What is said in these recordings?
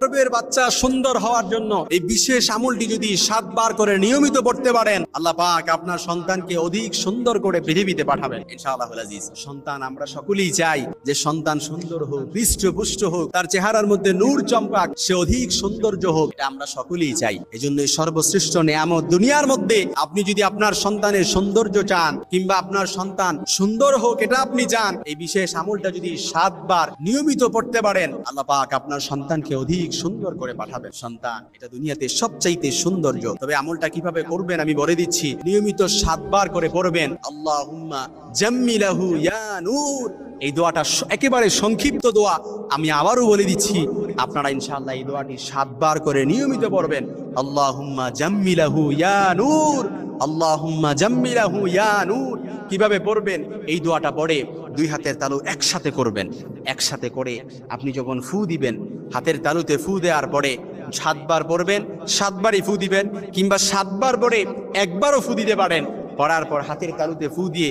গর্ভের বাচ্চা সুন্দর হওয়ার জন্য এই বিশেষ আমলটি যদি 7 বার করে নিয়মিত পড়তে পারেন, আল্লাহ পাক আপনার সন্তানকে অধিক সুন্দর করে পৃথিবীতে পাঠাবেন ইনশাআল্লাহুল আজিজ। সন্তান আমরা সকলেই চাই যে সন্তান সুন্দর হোক, হৃষ্টপুষ্ট হোক, তার চেহারার মধ্যে নূর চমকাক, সে অধিক সৌন্দর্য হোক, এটা আমরা সকলেই চাই। এজন্য সর্বশ্রেষ্ঠ নিয়ামত দুনিয়ার মধ্যে, আপনি যদি আপনার সন্তানের সৌন্দর্য চান কিংবা আপনার সন্তান সুন্দর হোক এটা আপনি চান, এই বিশেষ আমলটা যদি 7 বার নিয়মিত পড়তে পারেন, আল্লাহ পাক আপনার সন্তানকে অধিক সুন্দর করে পাঠাবেন। সন্তান এটা দুনিয়াতে সবচাইতে সৌন্দর্য। তবে আমলটা কিভাবে করবেন আমি বলে দিচ্ছি। নিয়মিত 7 বার করে পড়বেন আল্লাহুম্মা জাম্মিলাহু ইয়া নূর। এই দোয়াটা একেবারে সংক্ষিপ্ত দোয়া, আমি আবারও বলে দিচ্ছি। আপনারা ইনশাআল্লাহ এই দোয়াটি 7 বার করে নিয়মিত পড়বেন আল্লাহুম্মা জাম্মিলাহু ইয়া নূর, আল্লাহুম্মা জাম্মিলাহু ইয়া নূর। কিভাবে পড়বেন? এই দোয়াটা পড়ে 2 হাতের তালু একসাথে করবেন। একসাথে করে আপনি যখন ফু দিবেন, হাতের তালুতে ফু দেওয়ার পরে 7 বার পড়বেন, 7 বারই ফু দিবেন, কিংবা 7 বার পরে একবারও ফু দিতে পারেন। পড়ার পর হাতের তালুতে ফু দিয়ে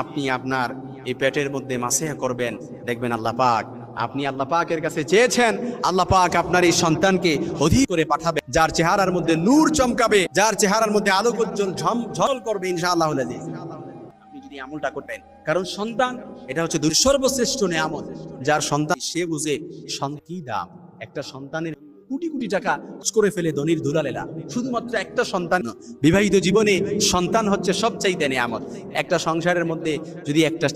আপনি আপনার এই পেটের মধ্যে মাসেহা করবেন। দেখবেন আল্লাহ পাক, আপনি আল্লাহ পাকের কাছে চেয়েছেন, আল্লাহ পাক আপনার এই সন্তানকে অধিক করে পাঠাবে, যার চেহারার মধ্যে নূর চমকাবে, যার চেহারার মধ্যে আলোক উজ্জ্বল ঝলঝল করবে ইনশাআল্লাহুল আজিজ। আপনি যদি আমলটা করবেন, কারণ সন্তান এটা হচ্ছে সর্বশ্রেষ্ঠ নিয়ামত। যার সন্তান সে বুঝে কি দাম। একটা সন্তানের কোটি কোটি টাকা করে ফেলে ধনির দুলালেলা, শুধুমাত্র একটা সন্তান। বিবাহিত জীবনে সন্তান হচ্ছে সবচাইতে নিয়ামত। একটা সংসারের মধ্যে যদি একটা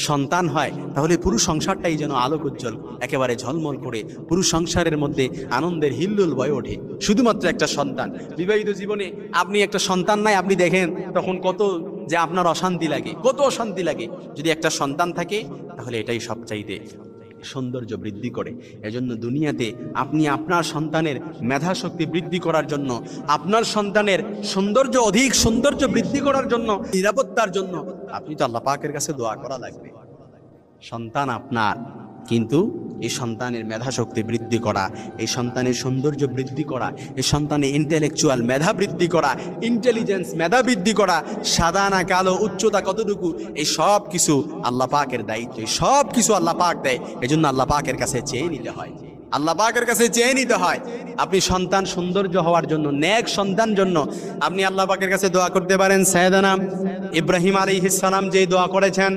সন্তান হয়, তাহলে পুরো সংসারটাই যেন আলোক উজ্জ্বল, একেবারে ঝলমল করে পুরো সংসারের মধ্যে আনন্দের হিল্লোল বয়ে ওঠে শুধুমাত্র একটা সন্তান। বিবাহিত জীবনে আপনি একটা সন্তান নাই, আপনি দেখেন তখন কত যে আপনার অশান্তি লাগে, কত অশান্তি লাগে। যদি একটা সন্তান থাকে তাহলে এটাই সবচাইতে সৌন্দর্য বৃদ্ধি করে। এজন্য দুনিয়াতে আপনি আপনার সন্তানের মেধা শক্তি বৃদ্ধি করার জন্য, আপনার সন্তানের সৌন্দর্য অধিক সৌন্দর্য বৃদ্ধি করার জন্য, নিরাপত্তার জন্য আপনি তো আল্লাহ পাকের কাছে দোয়া করা লাগবে। সন্তান আপনার, কিন্তু এই সন্তানের মেধা শক্তি বৃদ্ধি করা, এই সন্তানের সৌন্দর্য বৃদ্ধি করা, এই সন্তানের ইন্টেলেকচুয়াল মেধা বৃদ্ধি করা, ইন্টেলিজেন্স মেধা বৃদ্ধি করা, সাদা না কালো, উচ্চতা কতটুকু, এই সব কিছু আল্লাহ পাকের দায়িত্ব। এই সব কিছু আল্লাহ পাক দেয়। এজন্য আল্লাহ পাকের কাছে চেয়ে নিতে হয়, আল্লাহ পাকের কাছে চেয়ে নিতে হয়। আপনি সন্তান সৌন্দর্য হওয়ার জন্য, নেক সন্তান জন্য আপনি আল্লাহ পাকের কাছে দোয়া করতে পারেন। সাইয়েদানা ইব্রাহিম আলাইহিস সালাম যে দোয়া করেছেন,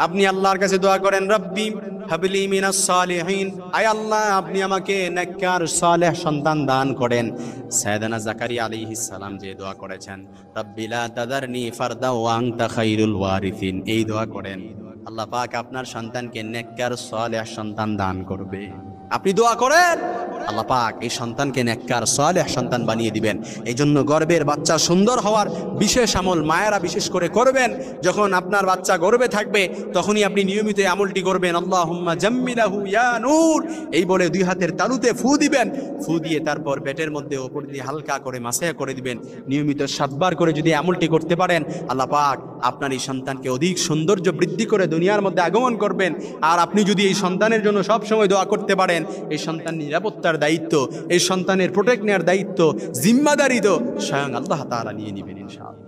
আপনি আল্লাহর কাছে দোয়া করেন, রব্বি হাবলি মিনাস সালিহিন, আয় আল্লাহ আপনি আমাকে নেককার সালেহ সন্তান দান করেন। সাইয়েদানা জাকারিয়া আলাইহিস সালাম যে দোয়া করেছেন, রব্বি লা তাযারনি ফারদা ওয়া আনতা খায়রুল ওয়ারিসিন, এই দোয়া করেন। আল্লাহ পাক আপনার সন্তানকে নেককার সালেহ সন্তান দান করবে। আপনি দোয়া করেন, আল্লাহ পাক এই সন্তানকে নেককার সালেহ সন্তান বানিয়ে দিবেন। এই জন্য গর্ভের বাচ্চা সুন্দর হওয়ার বিশেষ আমল মায়েরা বিশেষ করে করবেন। যখন আপনার বাচ্চা গর্ভে থাকবে তখনই আপনি নিয়মিত আমলটি করবেন, আল্লাহুম্মা জাম্মিলাহু ইয়া নূর, এই বলে 2 হাতের তালুতে ফু দিবেন। ফু দিয়ে তারপর পেটের মধ্যে ওপর দিয়ে হালকা করে মাসেহা করে দিবেন। নিয়মিত 7 বার করে যদি আমলটি করতে পারেন, আল্লাহ পাক আপনার এই সন্তানকে অধিক সৌন্দর্য বৃদ্ধি করে দুনিয়ার মধ্যে আগমন করবেন। আর আপনি যদি এই সন্তানের জন্য সব সময় দোয়া করতে পারেন, এই সন্তান নিরাপত্তার দায়িত্ব, এই সন্তানের প্রোটেক্ট নেওয়ার দায়িত্ব, জিম্মাদারি তো স্বয়ং আল্লাহ তাআলা নিয়ে নেবেন ইনশাআল্লাহ।